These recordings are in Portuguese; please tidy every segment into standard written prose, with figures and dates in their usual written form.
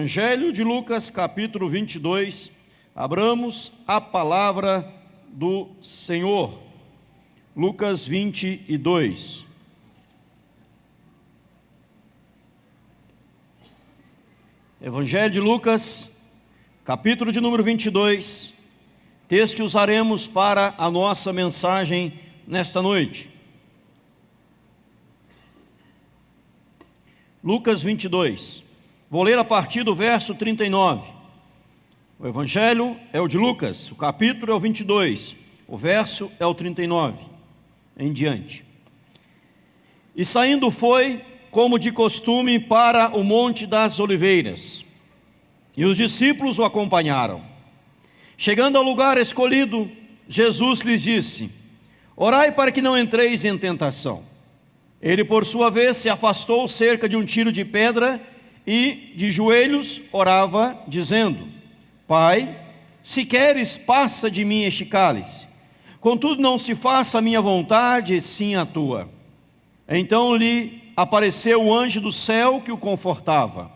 Evangelho de Lucas, capítulo 22, abramos a palavra do Senhor. Lucas 22. Evangelho de Lucas, capítulo de número 22, texto que usaremos para a nossa mensagem nesta noite. Lucas 22. Vou ler a partir do verso 39. O Evangelho é o de Lucas, o capítulo é o 22, o verso é o 39, em diante. E saindo foi, como de costume, para o Monte das Oliveiras, e os discípulos o acompanharam. Chegando ao lugar escolhido, Jesus lhes disse: orai para que não entreis em tentação. Ele, por sua vez, se afastou cerca de um tiro de pedra e, de joelhos, orava, dizendo: Pai, se queres, passa de mim este cálice. Contudo, não se faça a minha vontade, sim a tua. Então lhe apareceu o anjo do céu que o confortava.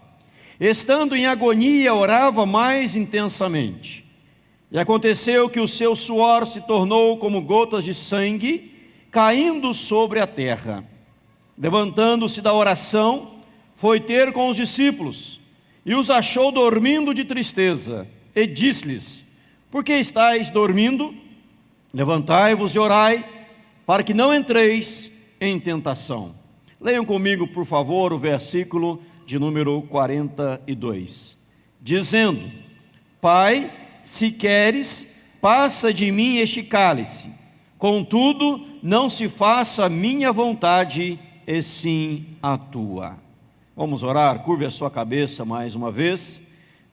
Estando em agonia, orava mais intensamente. E aconteceu que o seu suor se tornou como gotas de sangue, caindo sobre a terra. Levantando-se da oração, foi ter com os discípulos, e os achou dormindo de tristeza, e disse-lhes: por que estáis dormindo? Levantai-vos e orai, para que não entreis em tentação. Leiam comigo, por favor, o versículo de número 42. Dizendo: Pai, se queres, passa de mim este cálice. Contudo, não se faça a minha vontade, e sim a tua. Vamos orar, curve a sua cabeça mais uma vez,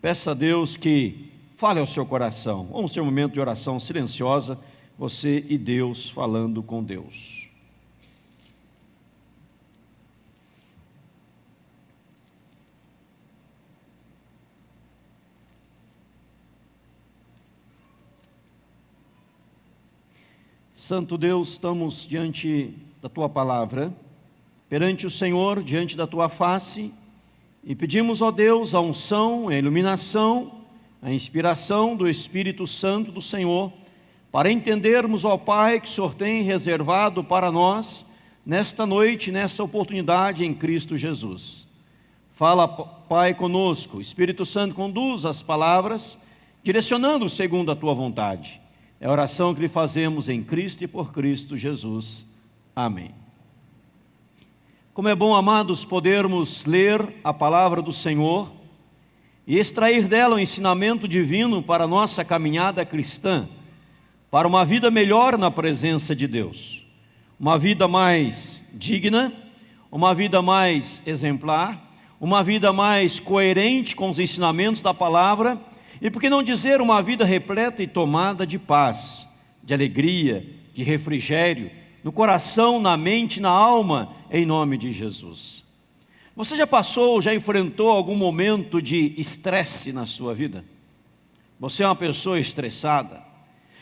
peça a Deus que fale ao seu coração. Vamos ter um momento de oração silenciosa, você e Deus falando com Deus. Santo Deus, estamos diante da Tua palavra, perante o Senhor, diante da Tua face, e pedimos, ó Deus, a unção, a iluminação, a inspiração do Espírito Santo do Senhor, para entendermos, ó Pai, que o Senhor tem reservado para nós, nesta noite, nesta oportunidade em Cristo Jesus. Fala, Pai, conosco, Espírito Santo conduz as palavras, direcionando segundo a Tua vontade. É a oração que lhe fazemos em Cristo e por Cristo Jesus. Amém. Como é bom, amados, podermos ler a palavra do Senhor e extrair dela o ensinamento divino para a nossa caminhada cristã, para uma vida melhor na presença de Deus, uma vida mais digna, uma vida mais exemplar, uma vida mais coerente com os ensinamentos da palavra, e por que não dizer uma vida repleta e tomada de paz, de alegria, de refrigério, no coração, na mente, na alma, em nome de Jesus. Você já passou, já enfrentou algum momento de estresse na sua vida? Você é uma pessoa estressada?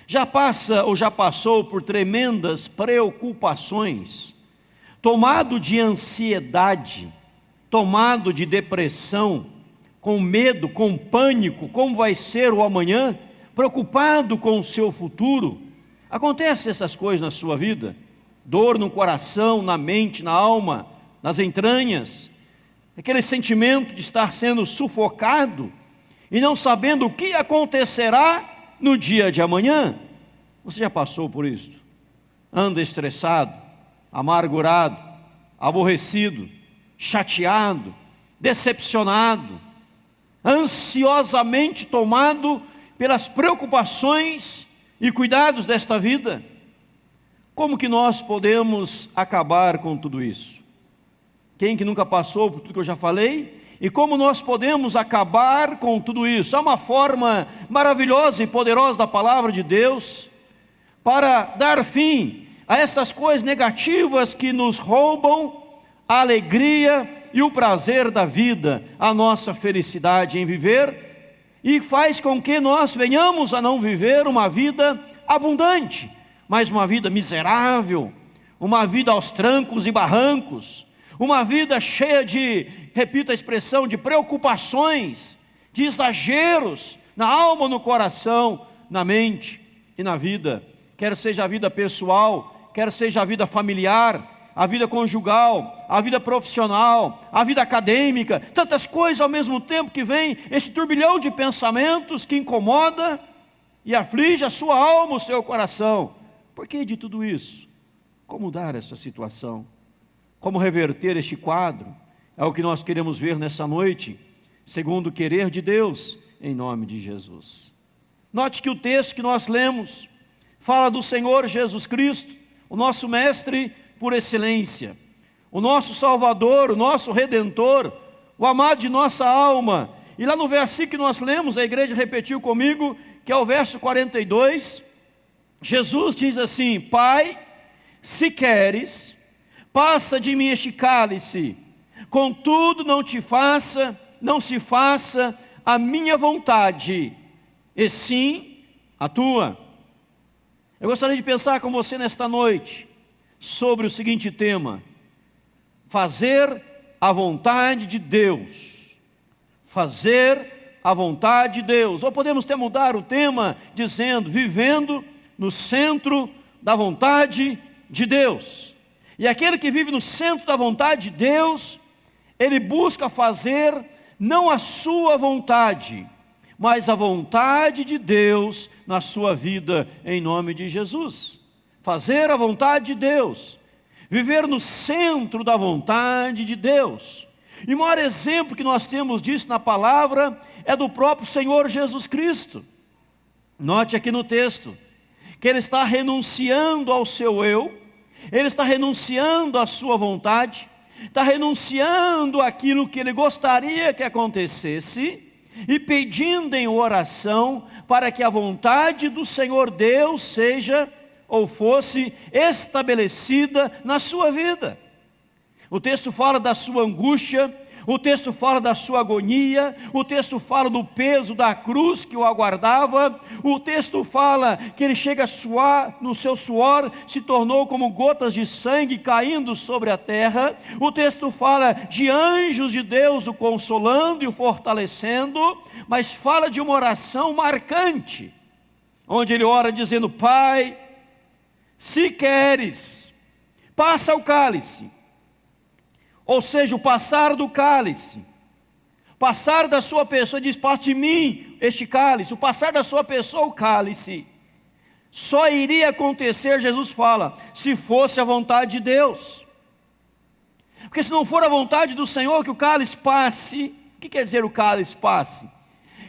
Já passa ou já passou por tremendas preocupações? Tomado de ansiedade, tomado de depressão, com medo, com pânico, como vai ser o amanhã, preocupado com o seu futuro? Acontecem essas coisas na sua vida? Dor no coração, na mente, na alma, nas entranhas, aquele sentimento de estar sendo sufocado e não sabendo o que acontecerá no dia de amanhã. Você já passou por isso? Anda estressado, amargurado, aborrecido, chateado, decepcionado, ansiosamente tomado pelas preocupações e cuidados desta vida? Como que nós podemos acabar com tudo isso? Quem que nunca passou por tudo que eu já falei? E como nós podemos acabar com tudo isso? Há uma forma maravilhosa e poderosa da palavra de Deus para dar fim a essas coisas negativas que nos roubam a alegria e o prazer da vida, a nossa felicidade em viver, e faz com que nós venhamos a não viver uma vida abundante, mas uma vida miserável, uma vida aos trancos e barrancos, uma vida cheia de, repito a expressão, de preocupações de exageros na alma, no coração, na mente e na vida, quer seja a vida pessoal, quer seja a vida familiar, a vida conjugal, a vida profissional, a vida acadêmica, tantas coisas ao mesmo tempo que vem esse turbilhão de pensamentos que incomoda e aflige a sua alma, o seu coração. Por que de tudo isso? Como mudar essa situação? Como reverter este quadro? É o que nós queremos ver nessa noite, segundo o querer de Deus, em nome de Jesus. Note que o texto que nós lemos fala do Senhor Jesus Cristo, o nosso mestre por excelência, o nosso Salvador, o nosso Redentor, o amado de nossa alma. E lá no versículo que nós lemos, a igreja repetiu comigo, que é o verso 42, Jesus diz assim: Pai, se queres, passa de mim este cálice, contudo não se faça a minha vontade, e sim a tua. Eu gostaria de pensar com você nesta noite sobre o seguinte tema: fazer a vontade de Deus. Fazer a vontade de Deus. Ou podemos até mudar o tema dizendo: vivendo no centro da vontade de Deus. E aquele que vive no centro da vontade de Deus, ele busca fazer não a sua vontade, mas a vontade de Deus na sua vida, em nome de Jesus. Fazer a vontade de Deus, viver no centro da vontade de Deus. E o maior exemplo que nós temos disso na palavra é do próprio Senhor Jesus Cristo. Note aqui no texto que Ele está renunciando ao seu eu, Ele está renunciando à sua vontade, está renunciando àquilo que Ele gostaria que acontecesse e pedindo em oração para que a vontade do Senhor Deus seja ou fosse estabelecida na sua vida. O texto fala da sua angústia, o texto fala da sua agonia, o texto fala do peso da cruz que o aguardava, o texto fala que ele chega a suar, no seu suor se tornou como gotas de sangue caindo sobre a terra, o texto fala de anjos de Deus o consolando e o fortalecendo, mas fala de uma oração marcante, onde ele ora dizendo: Pai, se queres, passa o cálice. Ou seja, o passar do cálice, passar da sua pessoa, diz: passe de mim este cálice, o passar da sua pessoa o cálice, só iria acontecer, Jesus fala, se fosse a vontade de Deus. Porque se não for a vontade do Senhor que o cálice passe, o que quer dizer o cálice passe?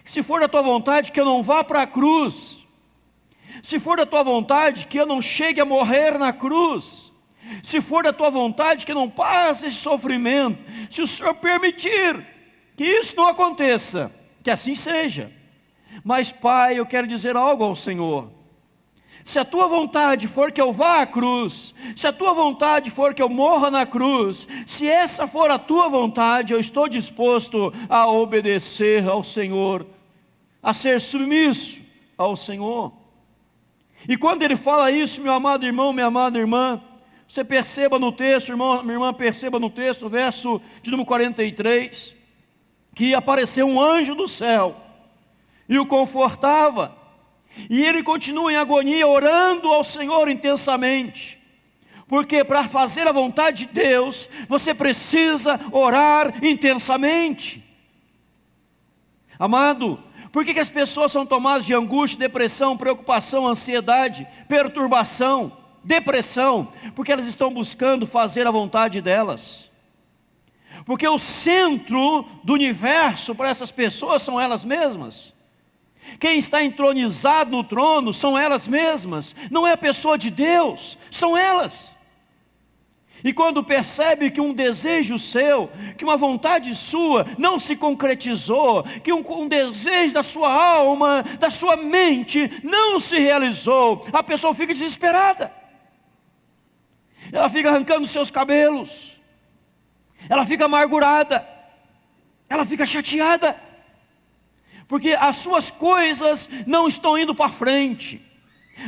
Se for da tua vontade que eu não vá para a cruz, se for da tua vontade que eu não chegue a morrer na cruz, se for da tua vontade que não passe esse sofrimento, se o Senhor permitir que isso não aconteça, que assim seja. Mas Pai, eu quero dizer algo ao Senhor: se a tua vontade for que eu vá à cruz, se a tua vontade for que eu morra na cruz, se essa for a tua vontade, eu estou disposto a obedecer ao Senhor, a ser submisso ao Senhor. E quando ele fala isso, meu amado irmão, minha amada irmã, você perceba no texto, irmão, minha irmã, perceba no texto, verso de número 43, que apareceu um anjo do céu e o confortava, e ele continua em agonia, orando ao Senhor intensamente, porque para fazer a vontade de Deus, você precisa orar intensamente. Amado, por que as pessoas são tomadas de angústia, depressão, preocupação, ansiedade, perturbação, depressão? Porque elas estão buscando fazer a vontade delas. Porque o centro do universo para essas pessoas são elas mesmas. Quem está entronizado no trono são elas mesmas. Não é a pessoa de Deus, são elas. E quando percebe que um desejo seu, que uma vontade sua não se concretizou, que um desejo da sua alma, da sua mente não se realizou, a pessoa fica desesperada. Ela fica arrancando seus cabelos, ela fica amargurada, ela fica chateada, porque as suas coisas não estão indo para frente,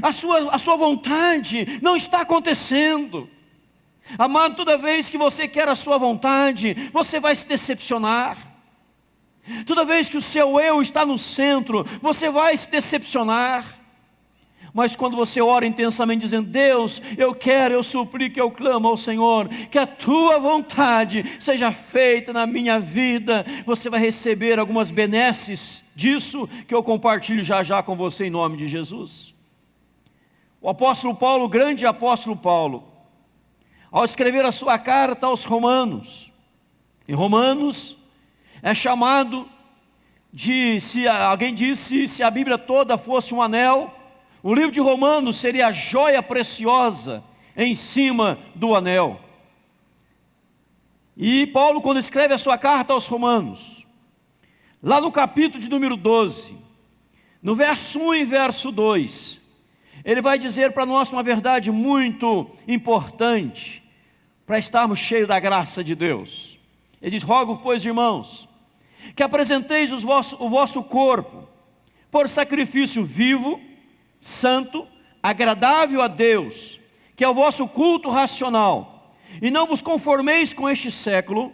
a sua vontade não está acontecendo. Amado, toda vez que você quer a sua vontade, você vai se decepcionar. Toda vez que o seu eu está no centro, você vai se decepcionar. Mas quando você ora intensamente dizendo: Deus, eu suplico, eu clamo ao Senhor, que a tua vontade seja feita na minha vida, você vai receber algumas benesses disso, que eu compartilho já já com você em nome de Jesus. O apóstolo Paulo, o grande apóstolo Paulo, ao escrever a sua carta aos Romanos, em Romanos é chamado de, alguém disse, se a Bíblia toda fosse um anel, o livro de Romanos seria a joia preciosa em cima do anel. E Paulo, quando escreve a sua carta aos Romanos, lá no capítulo de número 12, no verso 1 e verso 2, ele vai dizer para nós uma verdade muito importante, para estarmos cheios da graça de Deus. Ele diz: rogo, pois, irmãos, que apresenteis o vosso corpo por sacrifício vivo, santo, agradável a Deus, que é o vosso culto racional, e não vos conformeis com este século,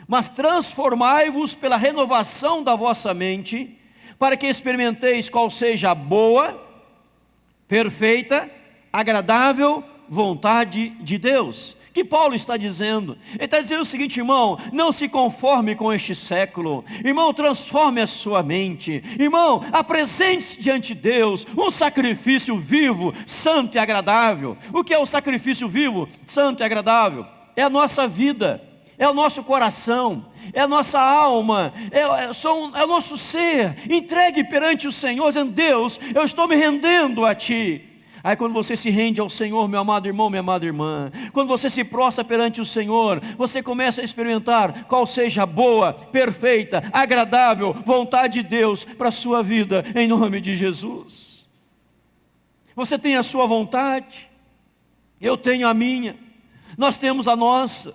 mas transformai-vos pela renovação da vossa mente, para que experimenteis qual seja a boa, perfeita, agradável vontade de Deus. Que Paulo está dizendo? Ele está dizendo o seguinte: irmão, não se conforme com este século, irmão, transforme a sua mente, irmão, apresente-se diante de Deus um sacrifício vivo, santo e agradável. O que é o sacrifício vivo, santo e agradável? É a nossa vida, é o nosso coração, é a nossa alma, é o nosso ser, entregue perante o Senhor, dizendo: Deus, eu estou me rendendo a Ti. Aí quando você se rende ao Senhor, meu amado irmão, minha amada irmã, quando você se prostra perante o Senhor, você começa a experimentar qual seja a boa, perfeita, agradável vontade de Deus para a sua vida, em nome de Jesus. Você tem a sua vontade, eu tenho a minha, nós temos a nossa,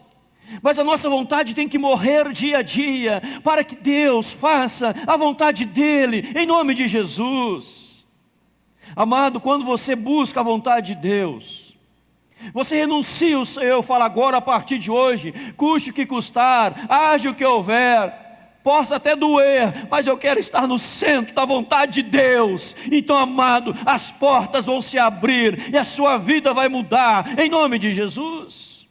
mas a nossa vontade tem que morrer dia a dia, para que Deus faça a vontade dEle, em nome de Jesus. Amado, quando você busca a vontade de Deus, você renuncia o seu, eu falo agora a partir de hoje, custe o que custar, haja o que houver, possa até doer, mas eu quero estar no centro da vontade de Deus. Então, amado, as portas vão se abrir e a sua vida vai mudar, em nome de Jesus.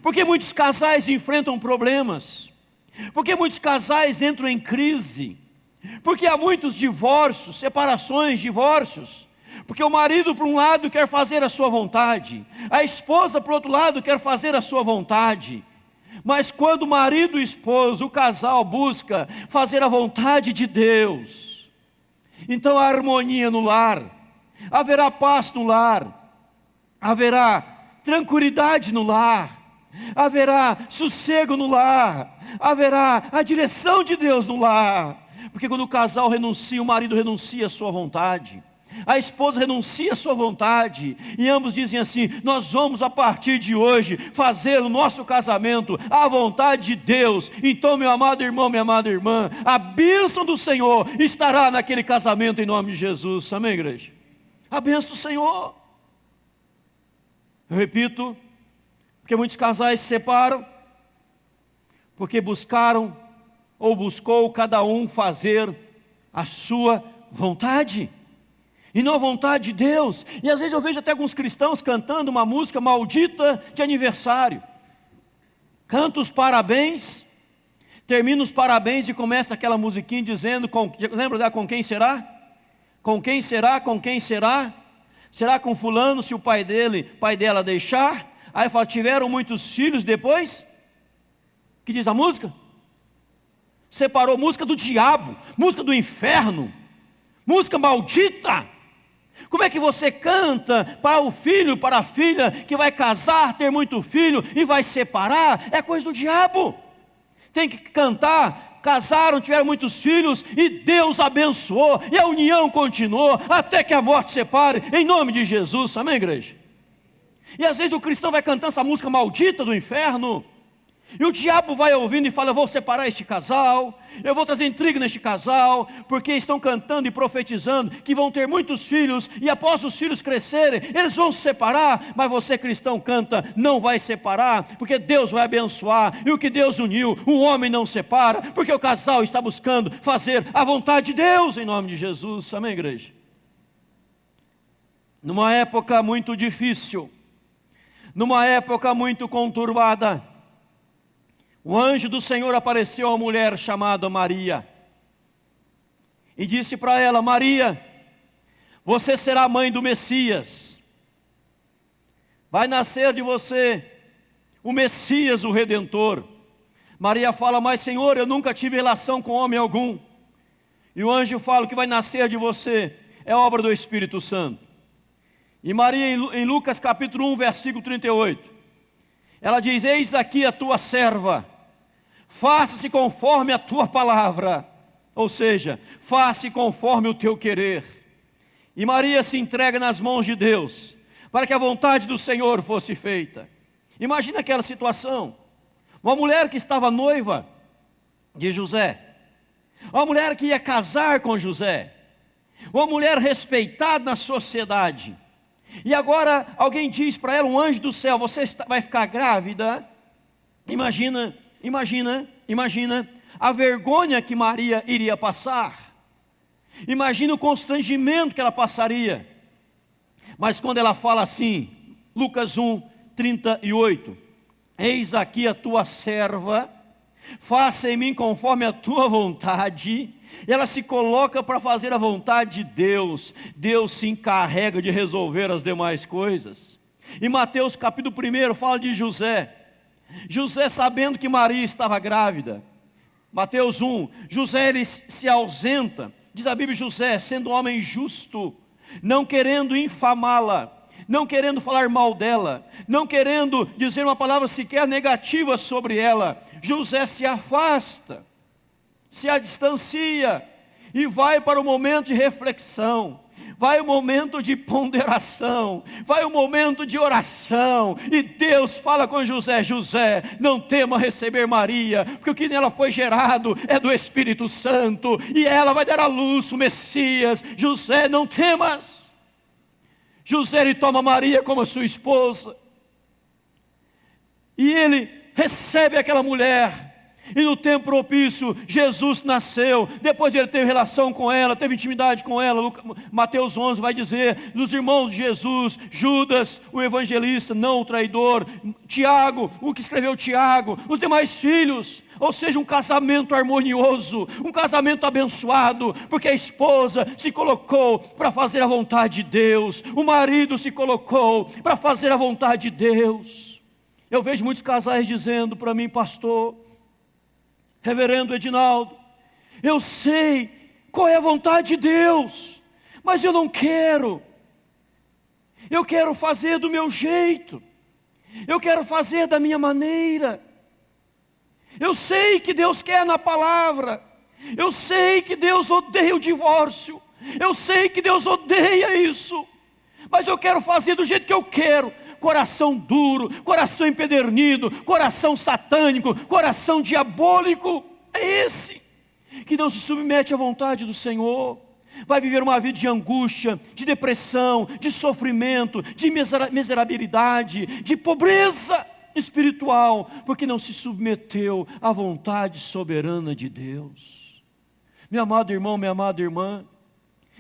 Porque muitos casais enfrentam problemas, porque muitos casais entram em crise, porque há muitos divórcios, separações, divórcios, porque o marido por um lado quer fazer a sua vontade, a esposa por outro lado quer fazer a sua vontade, mas quando o marido e o esposo, o casal busca fazer a vontade de Deus, então há harmonia no lar, haverá paz no lar, haverá tranquilidade no lar, haverá sossego no lar, haverá a direção de Deus no lar. Porque quando o casal renuncia, o marido renuncia a sua vontade, a esposa renuncia a sua vontade, e ambos dizem assim: nós vamos a partir de hoje fazer o nosso casamento à vontade de Deus. Então, meu amado irmão, minha amada irmã, a bênção do Senhor estará naquele casamento em nome de Jesus. Amém, igreja? A bênção do Senhor. Eu repito, porque muitos casais se separam, porque buscaram ou buscou cada um fazer a sua vontade, e não a vontade de Deus. E às vezes eu vejo até alguns cristãos cantando uma música maldita de aniversário, canta os parabéns, termina os parabéns e começa aquela musiquinha dizendo, lembra da com quem será? Com quem será? Com quem será? Será com fulano se o pai dela deixar? Aí fala: tiveram muitos filhos depois? Que diz a música? Separou, música do diabo, música do inferno, música maldita. Como é que você canta para o filho, para a filha que vai casar, ter muito filho e vai separar? É coisa do diabo. Tem que cantar: casaram, tiveram muitos filhos e Deus abençoou e a união continuou até que a morte separe, em nome de Jesus. Amém, igreja? E às vezes o cristão vai cantando essa música maldita do inferno, E o diabo vai ouvindo e fala: eu vou separar este casal, eu vou trazer intriga neste casal, porque estão cantando e profetizando que vão ter muitos filhos, e após os filhos crescerem, eles vão se separar. Mas você, cristão, canta: não vai separar, porque Deus vai abençoar, e o que Deus uniu, o homem não separa, porque o casal está buscando fazer a vontade de Deus, em nome de Jesus. Amém, igreja? Numa época muito difícil, numa época muito conturbada, o anjo do Senhor apareceu a uma mulher chamada Maria e disse para ela: Maria, você será mãe do Messias, vai nascer de você o Messias, o Redentor. Maria fala: mas Senhor, eu nunca tive relação com homem algum. E o anjo fala: o que vai nascer de você é obra do Espírito Santo. E Maria, em Lucas capítulo 1, versículo 38, ela diz: eis aqui a tua serva, faça-se conforme a tua palavra. Ou seja, faça-se conforme o teu querer. E Maria se entrega nas mãos de Deus, para que a vontade do Senhor fosse feita. Imagina aquela situação, uma mulher que estava noiva de José, uma mulher que ia casar com José, uma mulher respeitada na sociedade, e agora alguém diz para ela, um anjo do céu: você vai ficar grávida. Imagina a vergonha que Maria iria passar. Imagina o constrangimento que ela passaria. Mas quando ela fala assim, Lucas 1, 38, eis aqui a tua serva, faça em mim conforme a tua vontade. E ela se coloca para fazer a vontade de Deus. Deus se encarrega de resolver as demais coisas. E Mateus capítulo 1 fala de José. José, sabendo que Maria estava grávida, Mateus 1, José ele se ausenta, diz a Bíblia: José, sendo um homem justo, não querendo infamá-la, não querendo falar mal dela, não querendo dizer uma palavra sequer negativa sobre ela, José se afasta, se distancia e vai para o momento de reflexão, vai o momento de ponderação, vai o momento de oração, e Deus fala com José: José, não tema receber Maria, porque o que nela foi gerado é do Espírito Santo, e ela vai dar à luz o Messias. José, não temas. José, ele toma Maria como sua esposa, e ele recebe aquela mulher. E no tempo propício, Jesus nasceu. Depois ele teve relação com ela, teve intimidade com ela. Mateus 11 vai dizer, dos irmãos de Jesus, Judas, o evangelista, não o traidor, Tiago, o que escreveu Tiago, os demais filhos. Ou seja, um casamento harmonioso, um casamento abençoado, porque a esposa se colocou para fazer a vontade de Deus, o marido se colocou para fazer a vontade de Deus. Eu vejo muitos casais dizendo para mim: pastor, reverendo Edinaldo, eu sei qual é a vontade de Deus, mas eu não quero. Eu quero fazer do meu jeito, eu quero fazer da minha maneira. Eu sei que Deus quer na palavra, eu sei que Deus odeia o divórcio, eu sei que Deus odeia isso, mas eu quero fazer do jeito que eu quero. Coração duro, coração empedernido, coração satânico, coração diabólico, é esse que não se submete à vontade do Senhor. Vai viver uma vida de angústia, de depressão, de sofrimento, de miserabilidade, de pobreza espiritual, porque não se submeteu à vontade soberana de Deus. Meu amado irmão, minha amada irmã,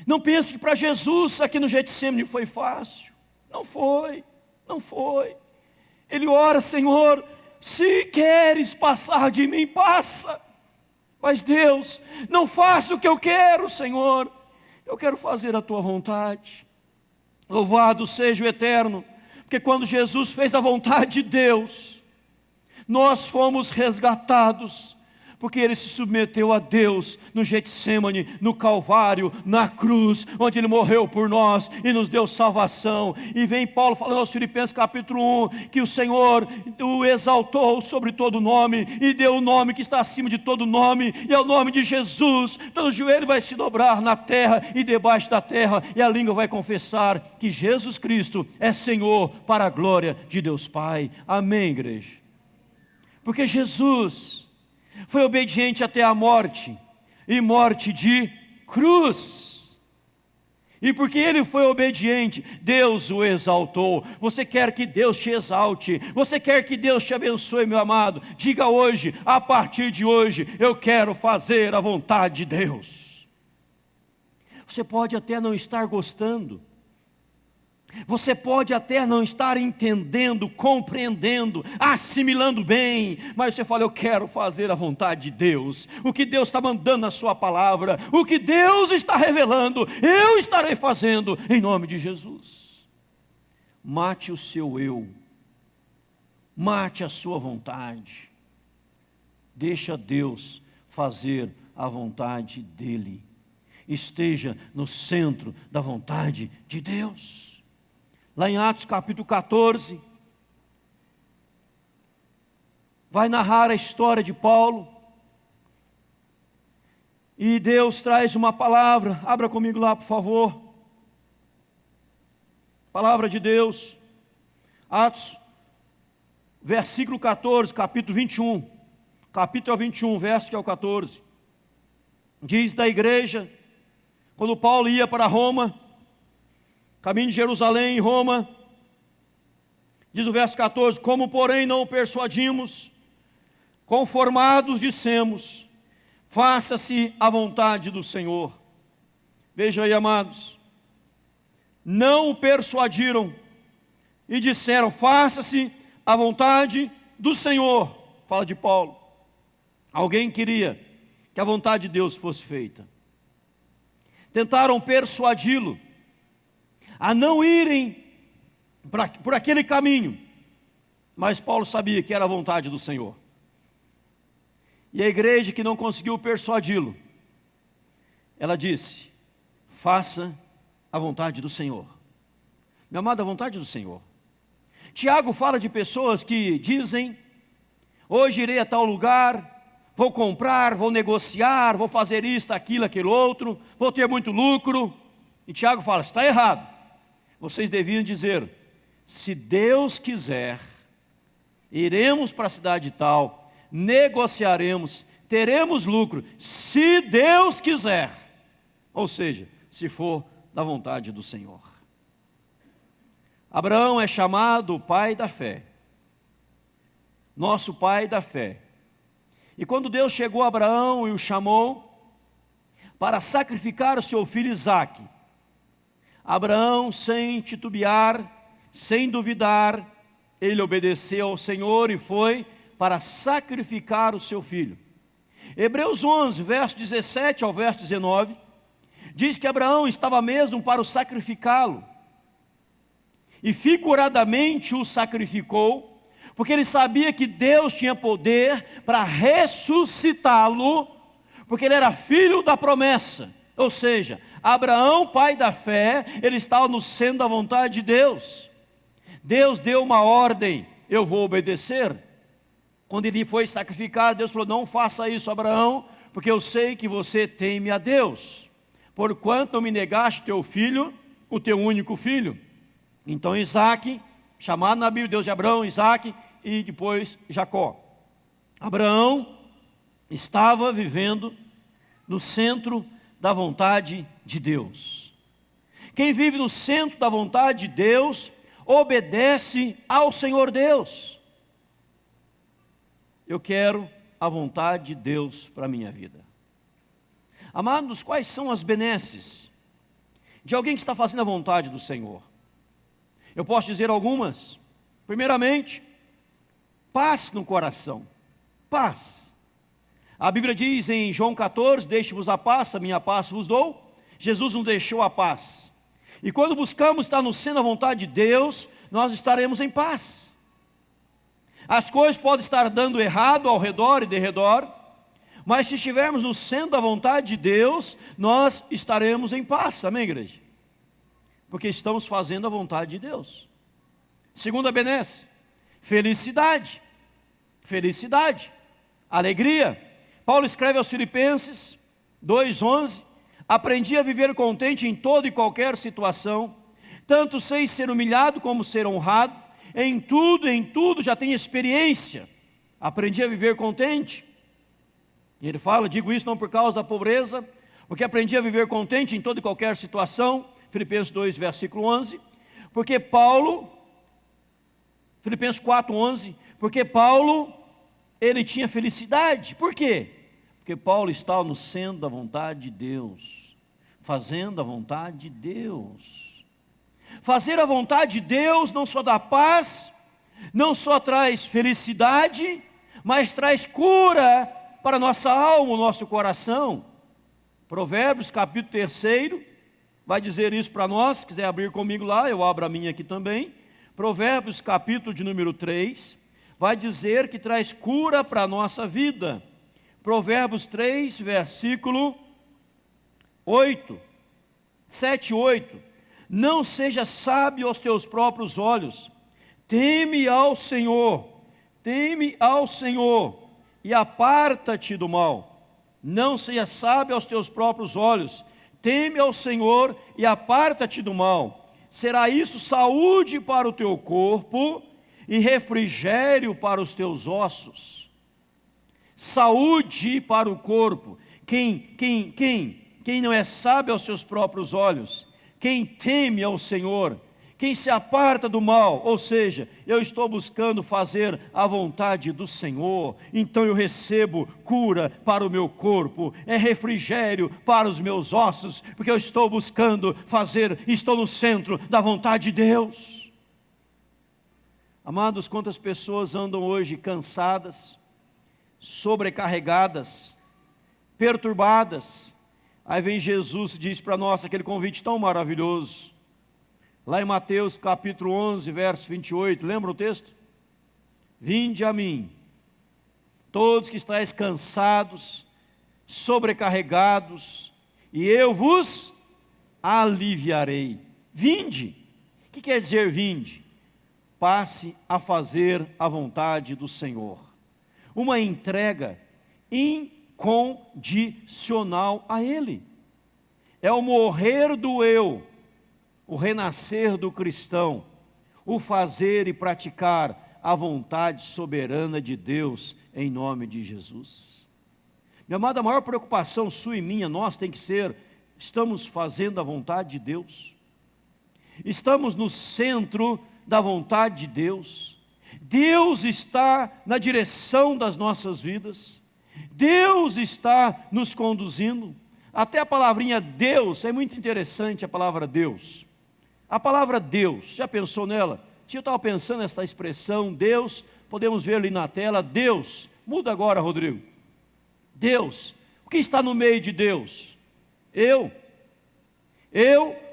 não pense que para Jesus aqui no Getsemane foi fácil. Não foi. Não foi. Ele ora: Senhor, se queres passar de mim, passa. Mas Deus, não faça o que eu quero, Senhor, eu quero fazer a tua vontade. Louvado seja o Eterno, porque quando Jesus fez a vontade de Deus, nós fomos resgatados, porque ele se submeteu a Deus no Getsemane, no Calvário, na cruz, onde ele morreu por nós e nos deu salvação. E vem Paulo falando aos Filipenses capítulo 1, que o Senhor o exaltou sobre todo nome, e deu o nome que está acima de todo nome, e é o nome de Jesus. Todo joelho vai se dobrar na terra e debaixo da terra, e a língua vai confessar que Jesus Cristo é Senhor, para a glória de Deus Pai. Amém, igreja? Porque Jesus foi obediente até a morte, e morte de cruz. E porque ele foi obediente, Deus o exaltou. Você quer que Deus te exalte? Você quer que Deus te abençoe, meu amado? Diga hoje, a partir de hoje, eu quero fazer a vontade de Deus. Você pode até não estar gostando. Você pode até não estar entendendo, compreendendo, assimilando bem, mas você fala, eu quero fazer a vontade de Deus. O que Deus está mandando na sua palavra, o que Deus está revelando, eu estarei fazendo em nome de Jesus. Mate o seu eu, mate a sua vontade, deixa Deus fazer a vontade dEle. Esteja no centro da vontade de Deus. Lá em Atos capítulo 14, vai narrar a história de Paulo, e Deus traz uma palavra, abra comigo lá por favor, palavra de Deus, Atos, versículo 14, capítulo 21, capítulo 21, verso que é o 14, diz da igreja, quando Paulo ia para Roma, caminho de Jerusalém e Roma, diz o verso 14, como porém não o persuadimos, conformados dissemos, faça-se a vontade do Senhor. Veja aí, amados, não o persuadiram e disseram, faça-se a vontade do Senhor. Fala de Paulo. Alguém queria que a vontade de Deus fosse feita. Tentaram persuadi-lo a não irem por aquele caminho, mas Paulo sabia que era a vontade do Senhor. E a igreja que não conseguiu persuadi-lo, ela disse, faça a vontade do Senhor. Meu amado, a vontade do Senhor. Tiago fala de pessoas que dizem, hoje irei a tal lugar, vou comprar, vou negociar, vou fazer isto, aquilo, aquele outro, vou ter muito lucro. E Tiago fala, está errado. Vocês deviam dizer, se Deus quiser, iremos para a cidade tal, negociaremos, teremos lucro, se Deus quiser. Ou seja, se for da vontade do Senhor. Abraão é chamado o pai da fé. Nosso pai da fé. E quando Deus chegou a Abraão e o chamou para sacrificar o seu filho Isaque, Abraão, sem titubear, sem duvidar, ele obedeceu ao Senhor e foi para sacrificar o seu filho. Hebreus 11, verso 17 ao verso 19, diz que Abraão estava mesmo para o sacrificá-lo. E figuradamente o sacrificou, porque ele sabia que Deus tinha poder para ressuscitá-lo, porque ele era filho da promessa. Ou seja, Abraão, pai da fé, ele estava no centro da vontade de Deus. Deus deu uma ordem, eu vou obedecer. Quando ele foi sacrificar, Deus falou, não faça isso, Abraão, porque eu sei que você teme a Deus. Porquanto não me negaste teu filho, o teu único filho. Então Isaque, chamado na Bíblia Deus de Abraão, Isaque e depois Jacó. Abraão estava vivendo no centro da vontade de Deus. Quem vive no centro da vontade de Deus, obedece ao Senhor Deus. Eu quero a vontade de Deus para a minha vida. Amados, quais são as benesses de alguém que está fazendo a vontade do Senhor? Eu posso dizer algumas. Primeiramente, paz no coração. Paz. A Bíblia diz em João 14, deixe-vos a paz, a minha paz vos dou. Jesus nos deixou a paz. E quando buscamos estar no centro da vontade de Deus, nós estaremos em paz. As coisas podem estar dando errado ao redor e de redor, mas se estivermos no centro da vontade de Deus, nós estaremos em paz. Amém, igreja? Porque estamos fazendo a vontade de Deus. Segunda benesse, felicidade. Felicidade, alegria. Paulo escreve aos Filipenses 2:11, aprendi a viver contente em toda e qualquer situação, tanto sei ser humilhado como ser honrado, em tudo já tenho experiência. Aprendi a viver contente. E ele fala, digo isso não por causa da pobreza, porque aprendi a viver contente em toda e qualquer situação. Filipenses 2, versículo 11. Porque Paulo, Filipenses 4, 11. Porque Paulo, ele tinha felicidade. Por quê? Porque Paulo estava no centro da vontade de Deus, fazendo a vontade de Deus. Fazer a vontade de Deus não só dá paz, não só traz felicidade, mas traz cura para a nossa alma, o nosso coração. Provérbios capítulo 3 vai dizer isso para nós. Se quiser abrir comigo lá, eu abro a minha aqui também. Provérbios capítulo de número 3 vai dizer que traz cura para a nossa vida. Provérbios 3, versículo 8, 7, 8. Não seja sábio aos teus próprios olhos, teme ao Senhor, e aparta-te do mal. Não seja sábio aos teus próprios olhos, teme ao Senhor e aparta-te do mal. Será isso saúde para o teu corpo e refrigério para os teus ossos. Saúde para o corpo. Quem não é sábio aos seus próprios olhos, quem teme ao Senhor, quem se aparta do mal, ou seja, eu estou buscando fazer a vontade do Senhor, então eu recebo cura para o meu corpo, é refrigério para os meus ossos, porque eu estou buscando fazer, estou no centro da vontade de Deus. Amados, quantas pessoas andam hoje cansadas, sobrecarregadas, perturbadas. Aí vem Jesus e diz para nós aquele convite tão maravilhoso, lá em Mateus capítulo 11, verso 28, lembra o texto? Vinde a mim, todos que estáis cansados, sobrecarregados, e eu vos aliviarei. Vinde. O que quer dizer vinde? Passe a fazer a vontade do Senhor. Uma entrega incondicional a Ele. É o morrer do eu, o renascer do cristão, o fazer e praticar a vontade soberana de Deus em nome de Jesus. Meu amado, a maior preocupação sua e minha, nós tem que ser, estamos fazendo a vontade de Deus? Estamos no centro da vontade de Deus? Deus está na direção das nossas vidas? Deus está nos conduzindo? Até a palavrinha Deus, é muito interessante a palavra Deus. A palavra Deus, já pensou nela? Eu estava pensando nessa expressão Deus, podemos ver ali na tela, Deus. Muda agora, Rodrigo. Deus. O que está no meio de Deus? Eu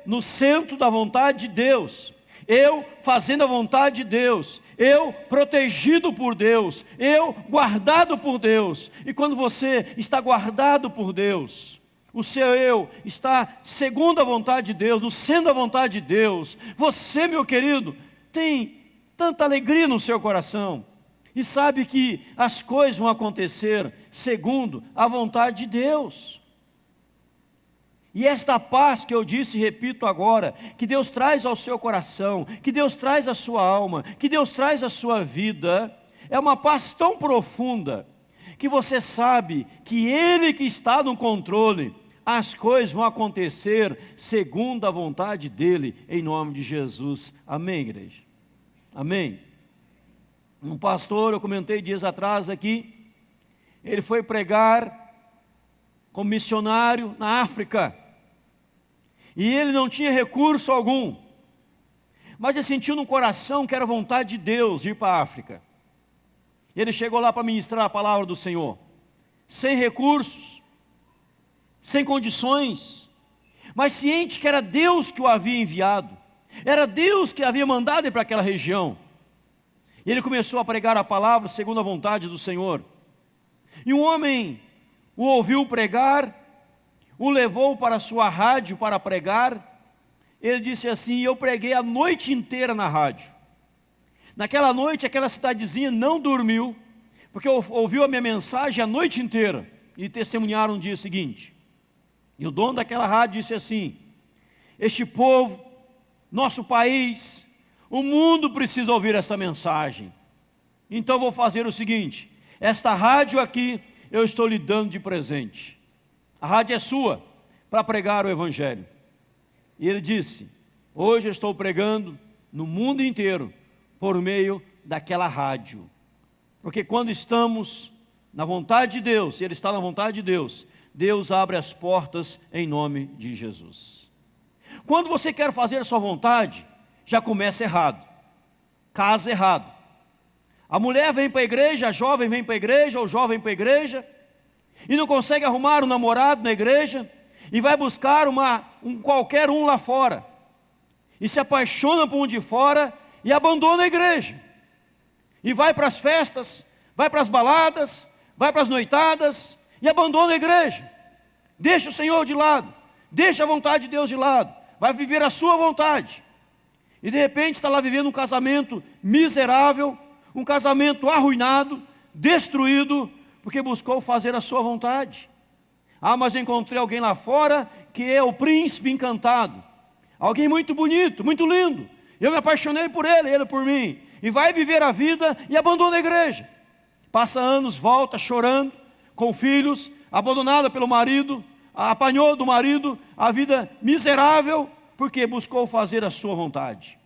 no centro da vontade de Deus. Eu fazendo a vontade de Deus, eu protegido por Deus, eu guardado por Deus. E quando você está guardado por Deus, o seu eu está segundo a vontade de Deus, no centro da vontade de Deus, você, meu querido, tem tanta alegria no seu coração, e sabe que as coisas vão acontecer segundo a vontade de Deus. E esta paz que eu disse e repito agora, que Deus traz ao seu coração, que Deus traz à sua alma, que Deus traz à sua vida, é uma paz tão profunda, que você sabe que Ele que está no controle, as coisas vão acontecer segundo a vontade dEle, em nome de Jesus. Amém, igreja? Amém? Um pastor, eu comentei dias atrás aqui, ele foi pregar como missionário na África, e ele não tinha recurso algum, mas ele sentiu no coração que era vontade de Deus ir para a África. Ele chegou lá para ministrar a palavra do Senhor, sem recursos, sem condições, mas ciente que era Deus que o havia enviado, era Deus que havia mandado ir para aquela região. E ele começou a pregar a palavra segundo a vontade do Senhor. E um homem o ouviu pregar, o levou para a sua rádio para pregar. Ele disse assim: eu preguei a noite inteira na rádio. Naquela noite, aquela cidadezinha não dormiu, porque ouviu a minha mensagem a noite inteira, e testemunharam no dia seguinte. E o dono daquela rádio disse assim: este povo, nosso país, o mundo precisa ouvir essa mensagem. Então vou fazer o seguinte: esta rádio aqui eu estou lhe dando de presente. A rádio é sua para pregar o Evangelho. E ele disse: hoje eu estou pregando no mundo inteiro por meio daquela rádio. Porque quando estamos na vontade de Deus, e ele está na vontade de Deus, Deus abre as portas em nome de Jesus. Quando você quer fazer a sua vontade, já começa errado, casa errado. A mulher vem para a igreja, a jovem vem para a igreja, ou o jovem para a igreja, e não consegue arrumar um namorado na igreja, e vai buscar qualquer um lá fora, e se apaixona por um de fora, e abandona a igreja, e vai para as festas, vai para as baladas, vai para as noitadas, e abandona a igreja, deixa o Senhor de lado, deixa a vontade de Deus de lado, vai viver a sua vontade, e de repente está lá vivendo um casamento miserável, um casamento arruinado, destruído, porque buscou fazer a sua vontade. Ah, mas eu encontrei alguém lá fora que é o príncipe encantado, alguém muito bonito, muito lindo, eu me apaixonei por ele, ele por mim, e vai viver a vida e abandona a igreja, passa anos, volta chorando, com filhos, abandonada pelo marido, apanhou do marido, a vida miserável, porque buscou fazer a sua vontade.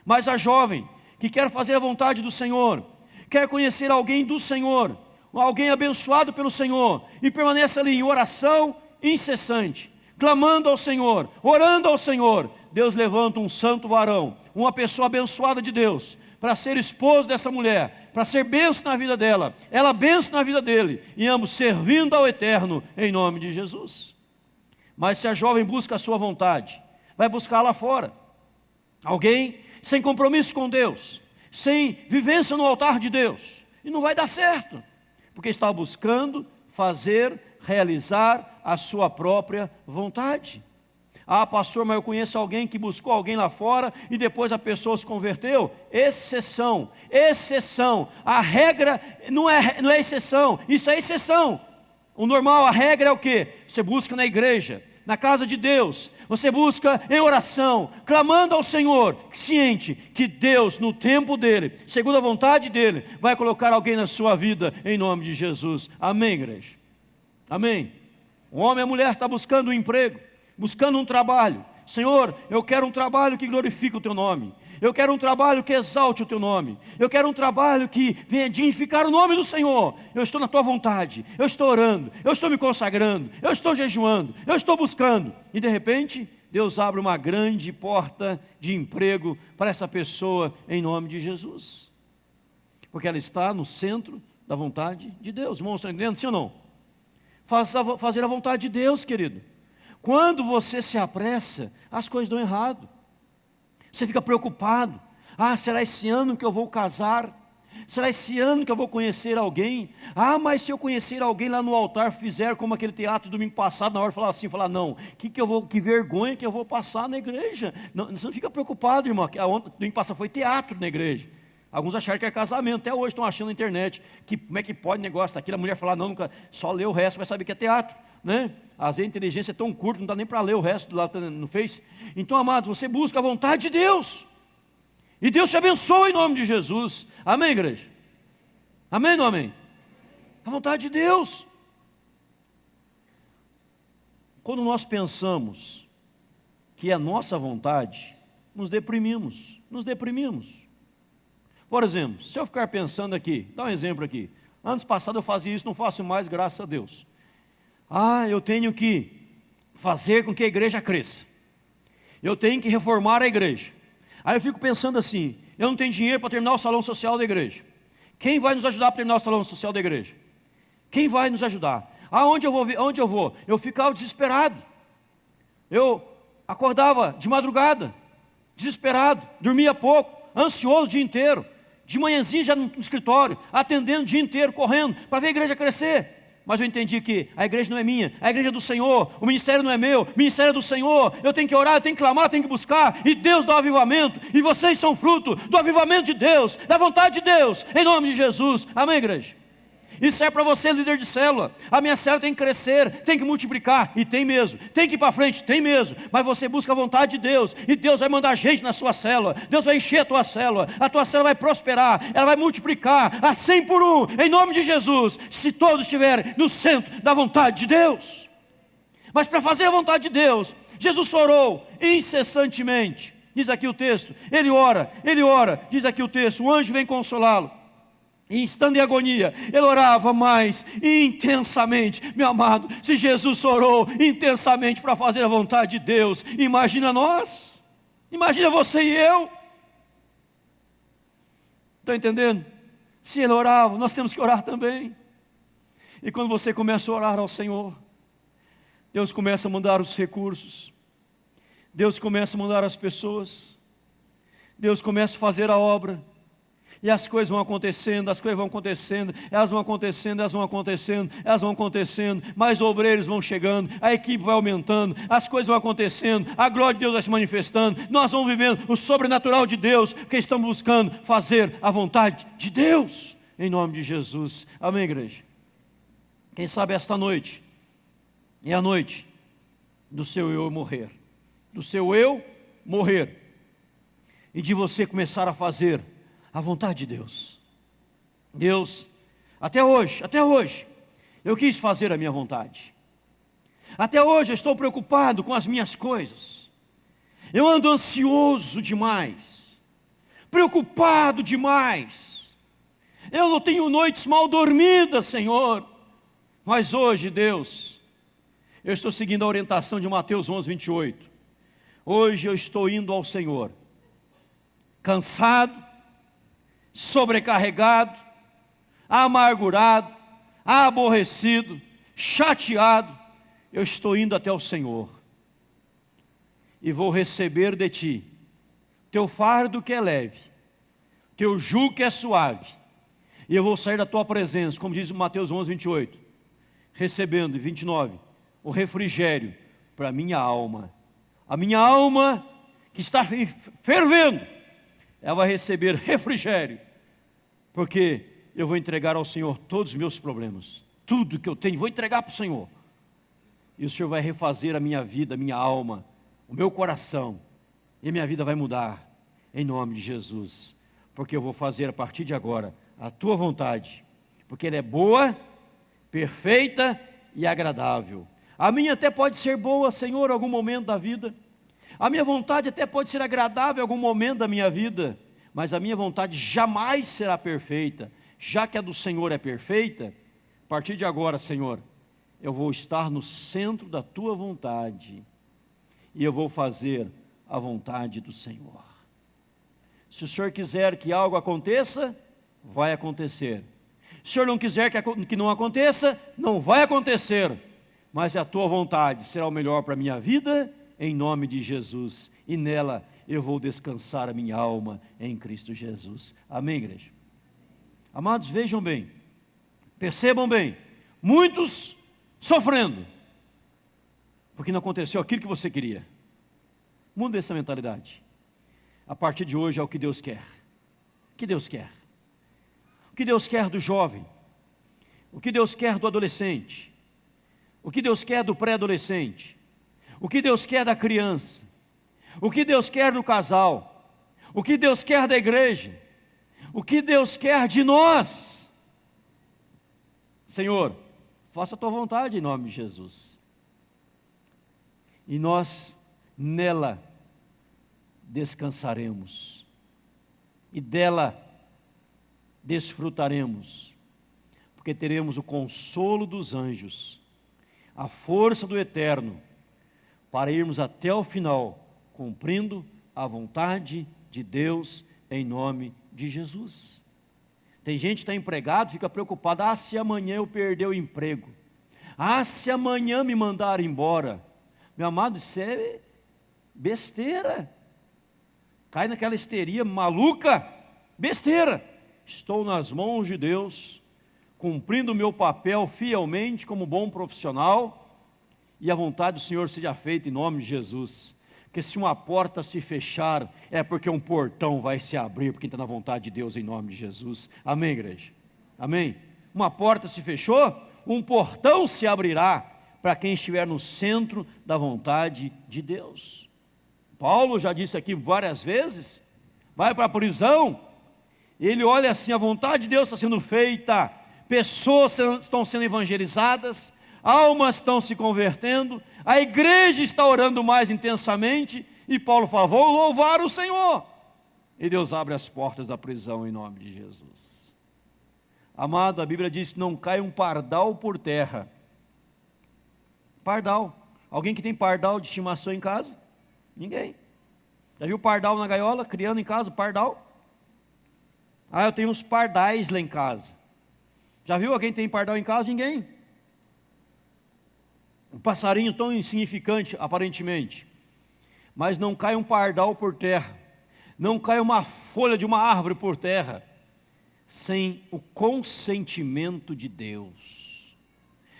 Mas a jovem que quer fazer a vontade do Senhor, quer conhecer alguém do Senhor, alguém abençoado pelo Senhor, e permanece ali em oração incessante, clamando ao Senhor, orando ao Senhor, Deus levanta um santo varão, uma pessoa abençoada de Deus, para ser esposo dessa mulher, para ser bênção na vida dela, ela bênção na vida dele, e ambos servindo ao Eterno, em nome de Jesus. Mas se a jovem busca a sua vontade, vai buscar lá fora, alguém sem compromisso com Deus, sem vivência no altar de Deus, e não vai dar certo, porque está buscando fazer, realizar a sua própria vontade. Ah, pastor, mas eu conheço alguém que buscou alguém lá fora e depois a pessoa se converteu. Exceção, exceção. A regra não é exceção, isso é exceção. O normal, a regra é o quê? Você busca na igreja, na casa de Deus, você busca em oração, clamando ao Senhor, ciente que Deus, no tempo dEle, segundo a vontade dEle, vai colocar alguém na sua vida, em nome de Jesus. Amém, igreja? Amém? O homem e a mulher estão buscando um emprego, buscando um trabalho. Senhor, eu quero um trabalho que glorifique o Teu nome. Eu quero um trabalho que exalte o Teu nome. Eu quero um trabalho que venha dignificar o nome do Senhor. Eu estou na Tua vontade. Eu estou orando. Eu estou me consagrando. Eu estou jejuando. Eu estou buscando. E de repente, Deus abre uma grande porta de emprego para essa pessoa em nome de Jesus. Porque ela está no centro da vontade de Deus. Irmãos, estão entendendo? Sim ou não? Fazer a vontade de Deus, querido. Quando você se apressa, as coisas dão errado. Você fica preocupado. Ah, será esse ano que eu vou casar? Será esse ano que eu vou conhecer alguém? Ah, mas se eu conhecer alguém lá no altar, fizer como aquele teatro domingo passado, na hora de falar assim, falar, não, que vergonha que eu vou passar na igreja. Não, você não fica preocupado, irmão, que domingo passado foi teatro na igreja. Alguns acharam que era casamento, até hoje estão achando na internet, que como é que pode negócio daquilo, a mulher falar, não, nunca, só lê o resto, vai saber que é teatro, né? Às vezes a inteligência é tão curta, não dá nem para ler o resto lá no Face. Então, amados, você busca a vontade de Deus, e Deus te abençoa em nome de Jesus. Amém, igreja? Amém ou não amém? A vontade de Deus. Quando nós pensamos que é a nossa vontade, nos deprimimos. Por exemplo, se eu ficar pensando aqui, dá um exemplo aqui. Anos passados eu fazia isso, não faço mais, graças a Deus. Ah, eu tenho que fazer com que a igreja cresça. Eu tenho que reformar a igreja. Aí eu fico pensando assim, eu não tenho dinheiro para terminar o salão social da igreja. Quem vai nos ajudar para terminar o salão social da igreja? Quem vai nos ajudar? Aonde eu vou? Onde eu vou? Eu ficava desesperado. Eu acordava de madrugada, desesperado, dormia pouco, ansioso o dia inteiro. De manhãzinha já no escritório, atendendo o dia inteiro, correndo, para ver a igreja crescer. Mas eu entendi que a igreja não é minha, a igreja é do Senhor, o ministério não é meu, o ministério é do Senhor. Eu tenho que orar, eu tenho que clamar, eu tenho que buscar, e Deus dá o avivamento, e vocês são fruto do avivamento de Deus, da vontade de Deus, em nome de Jesus. Amém, igreja? Isso é para você, líder de célula. A minha célula tem que crescer, tem que multiplicar, e tem mesmo. Tem que ir para frente, tem mesmo. Mas você busca a vontade de Deus, e Deus vai mandar gente na sua célula. Deus vai encher a tua célula vai prosperar, ela vai multiplicar a 100 por 1, em nome de Jesus, se todos estiverem no centro da vontade de Deus. Mas para fazer a vontade de Deus, Jesus orou incessantemente. Diz aqui o texto, ele ora, diz aqui o texto, o anjo vem consolá-lo. E estando em agonia, ele orava mais intensamente. Meu amado, se Jesus orou intensamente para fazer a vontade de Deus, imagina nós, imagina você e eu. Está entendendo? Se ele orava, nós temos que orar também. E quando você começa a orar ao Senhor, Deus começa a mandar os recursos, Deus começa a mandar as pessoas, Deus começa a fazer a obra, e as coisas vão acontecendo, mais obreiros vão chegando, a equipe vai aumentando, as coisas vão acontecendo, a glória de Deus vai se manifestando, nós vamos vivendo o sobrenatural de Deus, porque estamos buscando fazer a vontade de Deus, em nome de Jesus. Amém, igreja? Quem sabe esta noite é a noite do seu eu morrer, e de você começar a fazer a vontade de Deus. Deus, até hoje, eu quis fazer a minha vontade. Até hoje eu estou preocupado com as minhas coisas. Eu ando ansioso demais, preocupado demais. Eu não tenho noites mal dormidas, Senhor. Mas hoje, Deus, eu estou seguindo a orientação de Mateus 11:28. Hoje eu estou indo ao Senhor, cansado, sobrecarregado, amargurado, aborrecido, chateado. Eu estou indo até o Senhor e vou receber de ti teu fardo que é leve, teu jugo que é suave, e eu vou sair da tua presença, como diz Mateus 11:28, recebendo, 29, o refrigério para a minha alma que está fervendo, ela vai receber refrigério, porque eu vou entregar ao Senhor todos os meus problemas, tudo que eu tenho, vou entregar para o Senhor, e o Senhor vai refazer a minha vida, a minha alma, o meu coração, e a minha vida vai mudar, em nome de Jesus, porque eu vou fazer a partir de agora a tua vontade, porque ela é boa, perfeita e agradável. A minha até pode ser boa, Senhor, em algum momento da vida, a minha vontade até pode ser agradável em algum momento da minha vida, mas a minha vontade jamais será perfeita, já que a do Senhor é perfeita. A partir de agora, Senhor, eu vou estar no centro da tua vontade, e eu vou fazer a vontade do Senhor. Se o Senhor quiser que algo aconteça, vai acontecer. Se o Senhor não quiser que não aconteça, não vai acontecer, mas a tua vontade será o melhor para a minha vida, em nome de Jesus, e nela eu vou descansar a minha alma em Cristo Jesus. Amém, igreja? Amados, vejam bem, percebam bem, muitos sofrendo, porque não aconteceu aquilo que você queria. Muda essa mentalidade. A partir de hoje é o que Deus quer. O que Deus quer? O que Deus quer do jovem? O que Deus quer do adolescente? O que Deus quer do pré-adolescente? O que Deus quer da criança? O que Deus quer do casal? O que Deus quer da igreja? O que Deus quer de nós? Senhor, faça a tua vontade em nome de Jesus. E nós nela descansaremos, e dela desfrutaremos, porque teremos o consolo dos anjos, a força do Eterno, para irmos até o final, cumprindo a vontade de Deus, em nome de Jesus. Tem gente que está empregado, fica preocupado, se amanhã eu perder o emprego, se amanhã me mandar embora. Meu amado, isso é besteira, cai naquela histeria maluca, besteira. Estou nas mãos de Deus, cumprindo o meu papel fielmente como bom profissional, e a vontade do Senhor seja feita em nome de Jesus. Porque se uma porta se fechar, é porque um portão vai se abrir, porque está na vontade de Deus em nome de Jesus. Amém, igreja? Amém? uma porta se fechou, um portão se abrirá para quem estiver no centro da vontade de Deus. Paulo já disse aqui várias vezes, vai para a prisão, ele olha assim, a vontade de Deus está sendo feita, pessoas estão sendo evangelizadas, almas estão se convertendo, a igreja está orando mais intensamente, e Paulo fala, vou louvar o Senhor. E Deus abre as portas da prisão em nome de Jesus. Amado, a Bíblia diz, não cai um pardal por terra. Pardal. Alguém que tem pardal de estimação em casa? Ninguém. Já viu pardal na gaiola, criando em casa, pardal? Ah, eu tenho uns pardais lá em casa. Já viu alguém que tem pardal em casa? Ninguém. Um passarinho tão insignificante, aparentemente. Mas não cai um pardal por terra. Não cai uma folha de uma árvore por terra, sem o consentimento de Deus.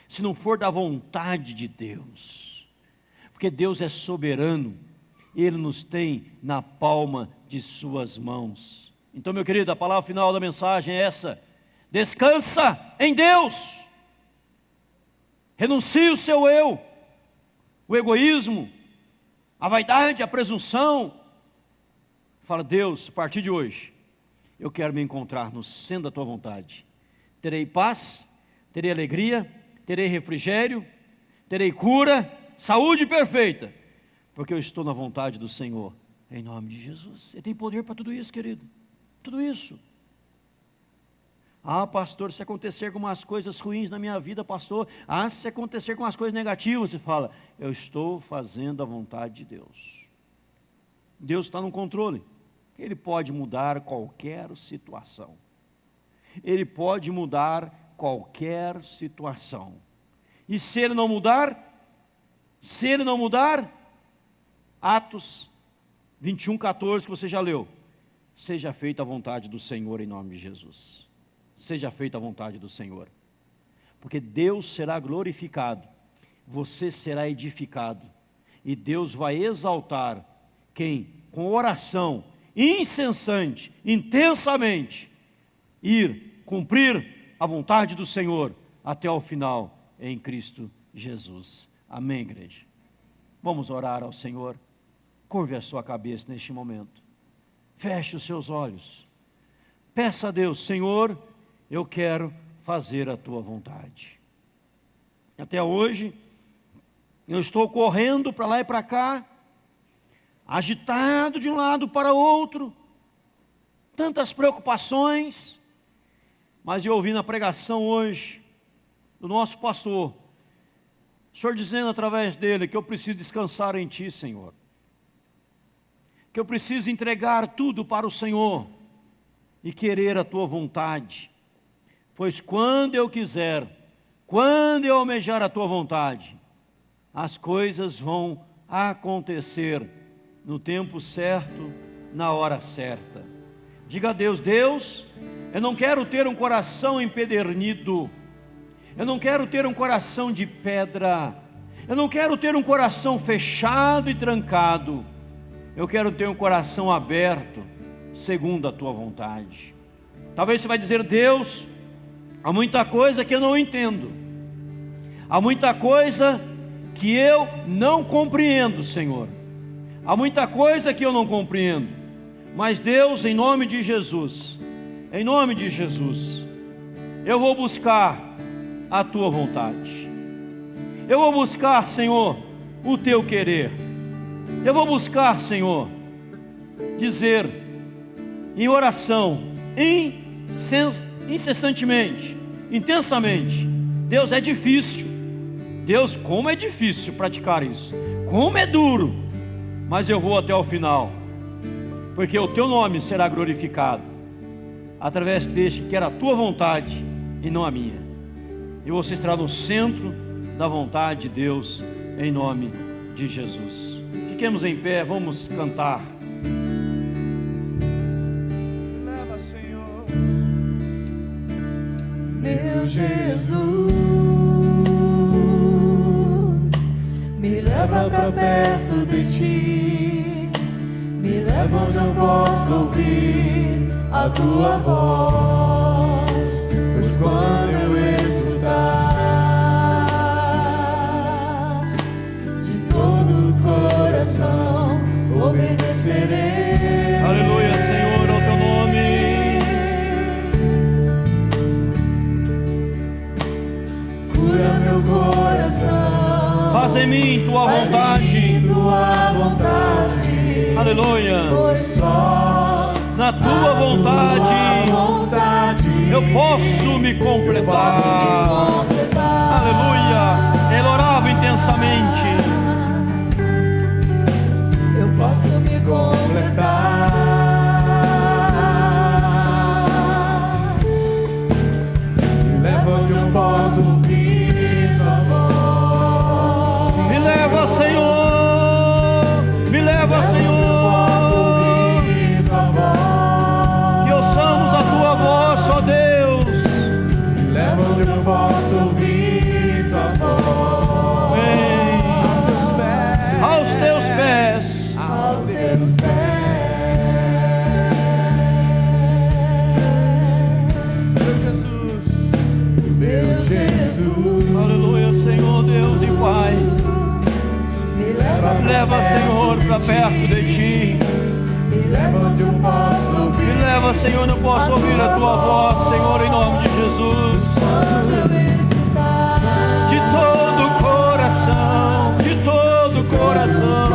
Se não for da vontade de Deus. Porque Deus é soberano. Ele nos tem na palma de suas mãos. Então, meu querido, a palavra final da mensagem é essa. Descansa em Deus. Renuncie o seu eu, o egoísmo, a vaidade, a presunção. Fala, Deus, a partir de hoje, eu quero me encontrar no centro da tua vontade. Terei paz, terei alegria, terei refrigério, terei cura, saúde perfeita, porque eu estou na vontade do Senhor, em nome de Jesus. Ele tem poder para tudo isso, querido, tudo isso. Ah, pastor, se acontecer algumas coisas ruins na minha vida, pastor, se acontecer algumas coisas negativas, você fala, eu estou fazendo a vontade de Deus. Deus está no controle. Ele pode mudar qualquer situação. Ele pode mudar qualquer situação. E se Ele não mudar, Atos 21:14 que você já leu, seja feita a vontade do Senhor em nome de Jesus. Seja feita a vontade do Senhor. Porque Deus será glorificado, você será edificado, e Deus vai exaltar quem, com oração incessante, intensamente, ir cumprir a vontade do Senhor até o final em Cristo Jesus. Amém, igreja? Vamos orar ao Senhor. Curve a sua cabeça neste momento. Feche os seus olhos. Peça a Deus, Senhor, eu quero fazer a tua vontade. Até hoje, eu estou correndo para lá e para cá, agitado de um lado para o outro, tantas preocupações, mas eu ouvi na pregação hoje, do nosso pastor, o Senhor dizendo através dele, que eu preciso descansar em Ti, Senhor, que eu preciso entregar tudo para o Senhor, e querer a Tua vontade, pois quando eu quiser, quando eu almejar a Tua vontade, as coisas vão acontecer, no tempo certo, na hora certa. Diga a Deus, Deus, eu não quero ter um coração empedernido, eu não quero ter um coração de pedra, eu não quero ter um coração fechado e trancado, eu quero ter um coração aberto, segundo a tua vontade. Talvez você vai dizer, Deus, há muita coisa que eu não entendo, há muita coisa que eu não compreendo, Senhor. Há muita coisa que eu não compreendo, mas Deus, em nome de Jesus, eu vou buscar a Tua vontade, eu vou buscar, Senhor, o Teu querer, eu vou buscar, Senhor, dizer em oração, incessantemente, intensamente, Deus, é difícil, Deus, como é difícil praticar isso, como é duro, mas eu vou até o final, porque o Teu nome será glorificado, através deste que era a Tua vontade e não a minha, e você estará no centro da vontade de Deus, em nome de Jesus. Fiquemos em pé, vamos cantar. Leva, Senhor, meu Jesus, me leva pra perto de Ti, me leva onde eu posso ouvir a Tua voz, pois quando eu escutar, de todo o coração obedecerei. Aleluia, Senhor, ao teu nome. Cura meu coração, Faz em mim tua faz em vontade. mim tua vontade, Aleluia. pois só Na tua vontade eu posso me completar. Aleluia. Ele orava intensamente. Eu posso me completar. Me leva onde eu posso ouvir tua voz. Me leva, Senhor. Me leva, Senhor. Que ouçamos a tua voz, ó Deus. Me leva onde eu posso ouvir tua voz. Vem aos teus pés. Aos teus pés. Meu Jesus, Aleluia, Senhor, Deus e Pai. me Leva, Senhor, para perto de ti. me leva onde eu posso ouvir. Me leva, Senhor, não posso ouvir a tua voz, Senhor, em nome de Jesus. Quando eu escutar, De todo o coração, de todo o coração,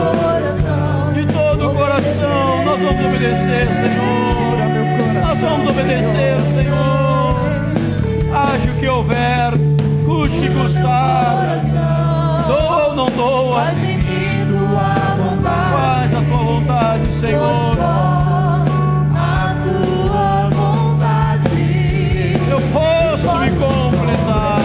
de todo o coração, nós vamos obedecer, Senhor. Nós vamos obedecer, Senhor. Haja o que houver, custe que custar. Doa ou não doa, faz em mim tua vontade. faz a tua vontade, Pois Senhor. só a tua vontade Eu posso me completar.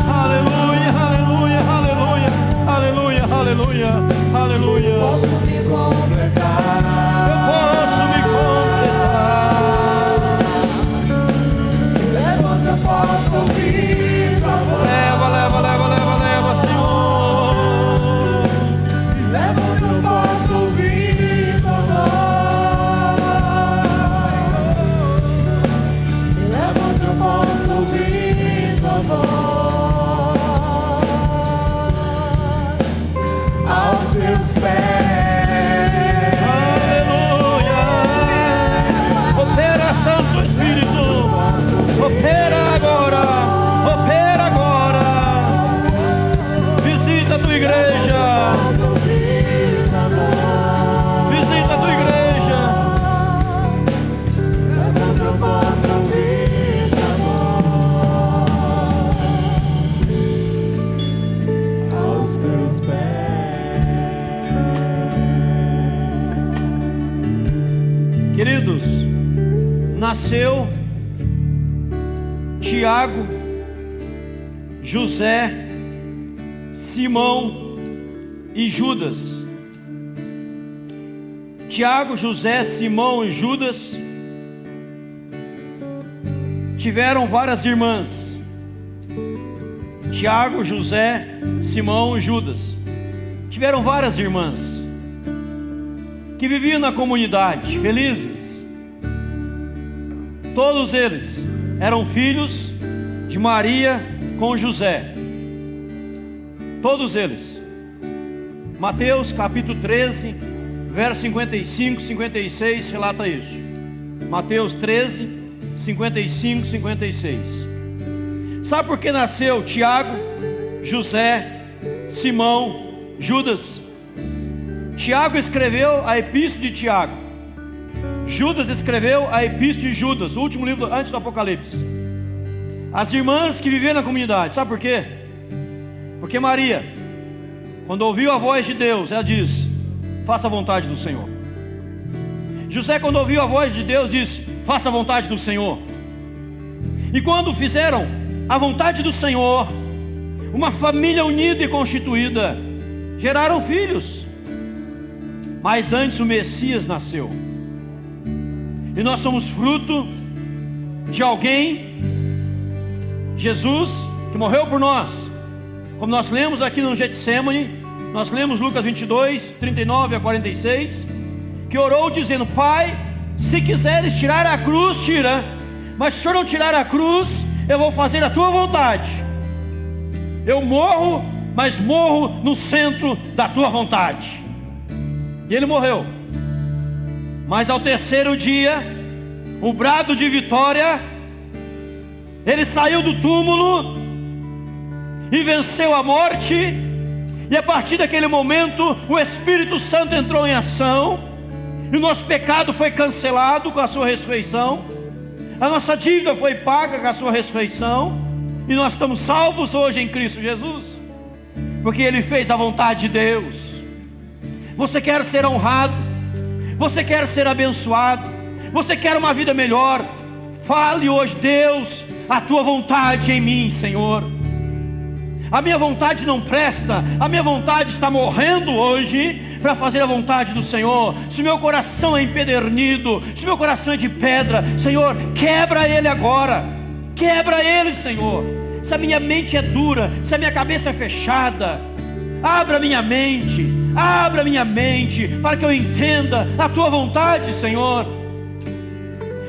Aleluia, aleluia, aleluia, aleluia, aleluia, aleluia. posso me completar. Eu posso me completar. Me leva onde eu posso ouvir tua voz. Leva, leva, leva, leva, leva, Senhor. Me leva onde eu posso ouvir tua voz. Me leva onde eu posso ouvir tua voz. Aos teus pés. Aleluia. Opera, Santo Espírito. Opera agora. Opera agora. Visita a tua igreja. Posso ouvir tua voz. Visita a tua igreja. Me leva onde eu posso ouvir tua voz. Aos teus pés. Queridos, nasceu Tiago, José, Simão e Judas. Tiago, José, Simão e Judas tiveram várias irmãs. Tiago, José, Simão e Judas tiveram várias irmãs que viviam na comunidade, felizes. Todos eles eram filhos de Maria com José. Todos eles. Mateus capítulo 13, verso 55, 56 relata isso. Mateus 13, 55, 56. Sabe por que nasceu Tiago, José, Simão, Judas? Tiago escreveu a epístola de Tiago. Judas escreveu a epístola de Judas, o último livro antes do Apocalipse. As irmãs que viviam na comunidade, sabe por quê? Porque Maria, quando ouviu a voz de Deus, ela diz: faça a vontade do Senhor. José, quando ouviu a voz de Deus, disse: faça a vontade do Senhor. E quando fizeram a vontade do Senhor, uma família unida e constituída, geraram filhos. Mas antes o Messias nasceu. E nós somos fruto de alguém, Jesus, que morreu por nós. Como nós lemos aqui no Getsemane, nós lemos Lucas 22, 39 a 46, que orou dizendo: Pai, se quiseres tirar a cruz, tira. Mas se o Senhor não tirar a cruz, eu vou fazer a tua vontade. Eu morro, mas morro no centro da tua vontade. E ele morreu. Mas ao terceiro dia, o brado de vitória, ele saiu do túmulo e venceu a morte. E a partir daquele momento, o Espírito Santo entrou em ação, e o nosso pecado foi cancelado com a sua ressurreição, a nossa dívida foi paga com a sua ressurreição, e nós estamos salvos hoje em Cristo Jesus, porque Ele fez a vontade de Deus. Você quer ser honrado? Você quer ser abençoado? Você quer uma vida melhor? Fale hoje: Deus, a tua vontade em mim, Senhor. A minha vontade não presta, a minha vontade está morrendo hoje para fazer a vontade do Senhor. Se o meu coração é empedernido, se o meu coração é de pedra, Senhor, quebra ele agora, quebra ele, Senhor. Se a minha mente é dura, se a minha cabeça é fechada, abra minha mente para que eu entenda a tua vontade, Senhor.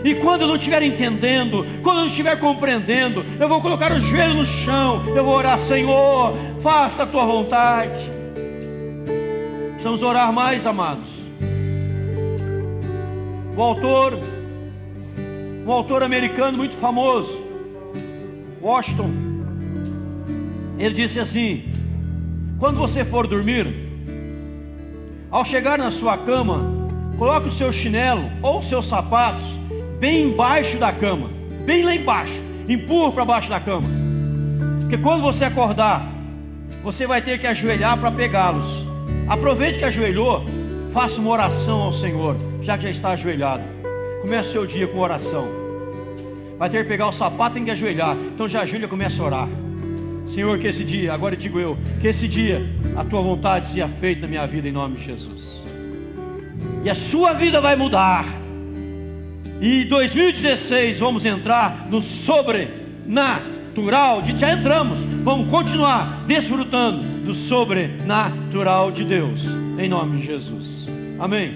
E quando eu não estiver entendendo, quando eu não estiver compreendendo, eu vou colocar o joelho no chão, eu vou orar: Senhor, faça a tua vontade. Precisamos orar mais, amados. Um autor americano muito famoso, Washington, ele disse assim: quando você for dormir, ao chegar na sua cama, coloque o seu chinelo ou os seus sapatos bem embaixo da cama, bem lá embaixo, empurra para baixo da cama, porque quando você acordar, você vai ter que ajoelhar para pegá-los. Aproveite que ajoelhou, faça uma oração ao Senhor, já que já está ajoelhado. Comece o seu dia com oração. Vai ter que pegar o sapato, tem que ajoelhar, então já ajoelha e começa a orar. Senhor, que esse dia, agora digo eu, que esse dia a tua vontade seja feita na minha vida, em nome de Jesus. E a sua vida vai mudar. E em 2016 vamos entrar no sobrenatural. Já entramos, vamos continuar desfrutando do sobrenatural de Deus, em nome de Jesus. Amém.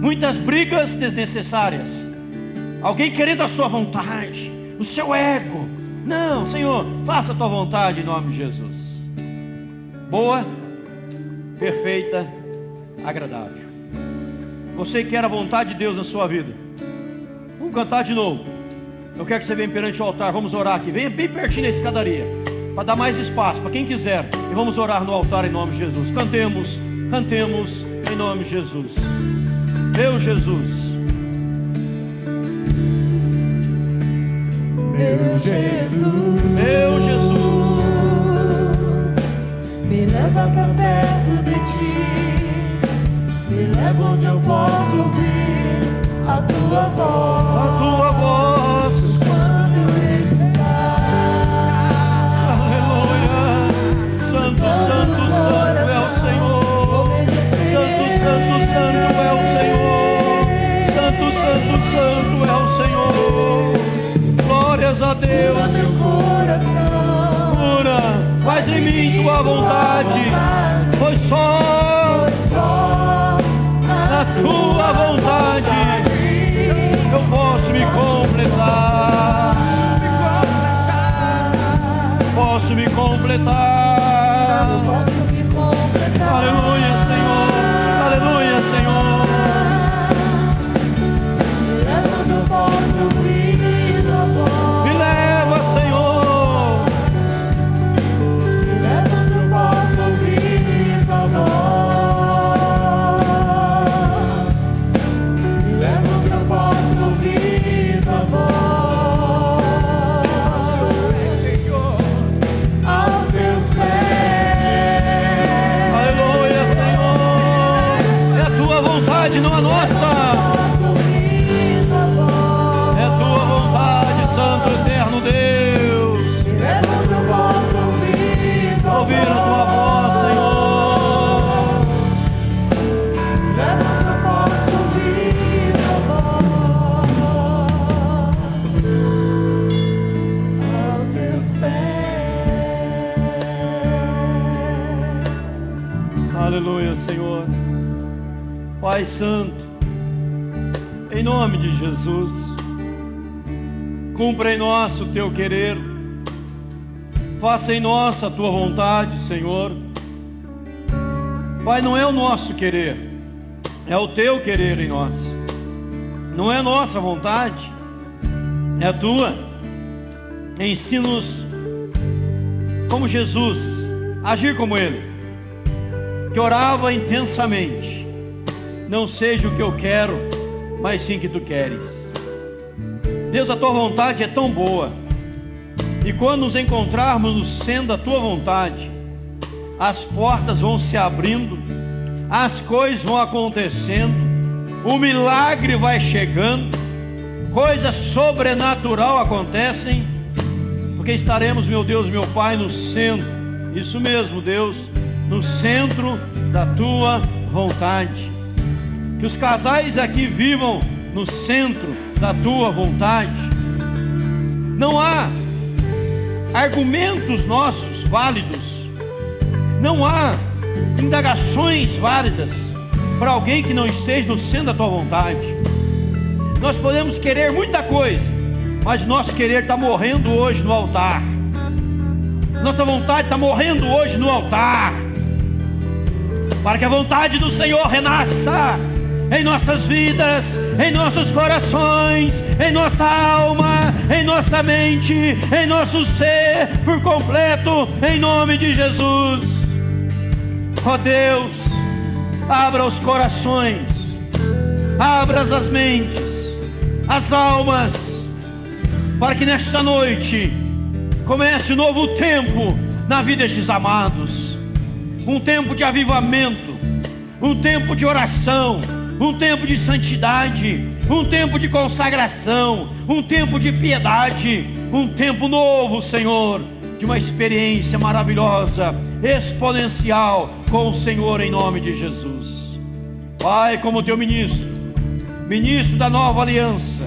Muitas brigas desnecessárias, alguém querendo a sua vontade, o seu ego. Não, Senhor, faça a tua vontade em nome de Jesus. Boa, perfeita, agradável. Você quer a vontade de Deus na sua vida? Vamos cantar de novo. Eu quero que você venha perante o altar. Vamos orar aqui. Venha bem pertinho da escadaria, para dar mais espaço para quem quiser. E vamos orar no altar em nome de Jesus. Cantemos em nome de Jesus. Meu Jesus, meu Jesus, meu Jesus, me leva pra perto de ti, me leva onde eu posso ouvir a tua voz, quando eu esperar. Aleluia. Santo, santo, santo é o Senhor. Santo, santo, santo é o Senhor. Santo, santo, santo é o Senhor. Glórias a Deus. Meu coração, Cura, faz em mim tua vontade, pois só na tua vontade eu posso me completar. Posso me completar. Aleluia, Senhor. Aleluia, Senhor. Me leva, Senhor. Me leva onde eu posso ouvir tua voz. Me leva onde eu posso ouvir tua voz. Aos teus pés, Senhor. Aos teus pés. Aleluia, Senhor. É a tua vontade, não a nossa. Posso ouvir tua voz. É a tua vontade, Santo Eterno Deus. Me leva onde eu posso ouvir tua voz. Ouvir a tua voz, Senhor. Me leva onde eu posso ouvir tua voz. Aos teus pés. Aleluia, Senhor. Pai Santo, em nome de Jesus, Cumpra em nós o teu querer. Faça em nós a tua vontade, Senhor. Pai, não é o nosso querer, é o teu querer em nós. Não é nossa vontade, é a tua. Ensina-nos como Jesus, agir como Ele, que orava intensamente. Não seja o que eu quero, mas sim o que tu queres. Deus, a tua vontade é tão boa, e quando nos encontrarmos no centro da tua vontade, as portas vão se abrindo, as coisas vão acontecendo, o milagre vai chegando, coisas sobrenatural acontecem, porque estaremos, meu Deus, meu Pai, no centro. Isso mesmo, Deus, no centro da tua vontade. Que os casais aqui vivam no centro da tua vontade. Não há argumentos nossos válidos, não há indagações válidas para alguém que não esteja no centro da tua vontade. Nós podemos querer muita coisa, mas nosso querer está morrendo hoje no altar. Nossa vontade está morrendo hoje no altar, para que a vontade do Senhor renasça em nossas vidas, em nossos corações, em nossa alma, em nossa mente, em nosso ser por completo, em nome de Jesus. Ó Deus, abra os corações, abra as mentes, as almas, para que nesta noite comece um novo tempo na vida destes amados, um tempo de avivamento, um tempo de oração, um tempo de santidade, um tempo de consagração, um tempo de piedade, um tempo novo, Senhor, de uma experiência maravilhosa, exponencial com o Senhor, em nome de Jesus. Pai, como teu ministro da nova aliança,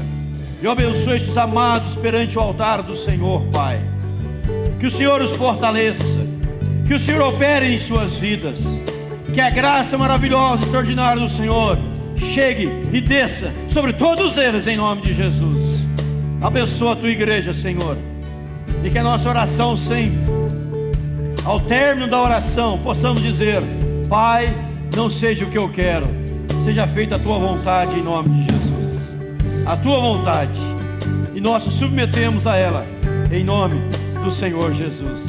eu abençoe estes amados perante o altar do Senhor, Pai. Que o Senhor os fortaleça, que o Senhor opere em suas vidas, que a graça maravilhosa, extraordinária do Senhor chegue e desça sobre todos eles, em nome de Jesus. Abençoa a tua igreja, Senhor, e que a nossa oração sempre, ao término da oração, possamos dizer: Pai, não seja o que eu quero, seja feita a tua vontade, em nome de Jesus. A tua vontade, e nós nos submetemos a ela, em nome do Senhor Jesus.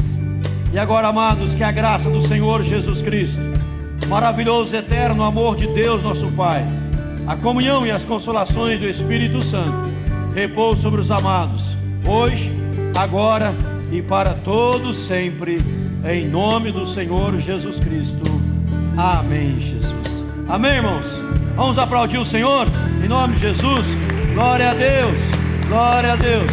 E agora, amados, que a graça do Senhor Jesus Cristo, maravilhoso, eterno amor de Deus nosso Pai, a comunhão e as consolações do Espírito Santo repousem sobre os amados, hoje, agora e para todos sempre, em nome do Senhor Jesus Cristo. Amém, Jesus. Amém, irmãos? Vamos aplaudir o Senhor, em nome de Jesus. Glória a Deus, glória a Deus.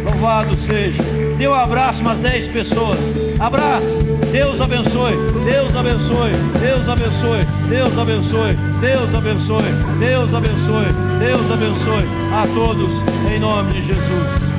Louvado seja. Dê um abraço umas 10 pessoas. Abraço. Deus abençoe. Deus abençoe. Deus abençoe. Deus abençoe. Deus abençoe. Deus abençoe. Deus abençoe a todos, em nome de Jesus.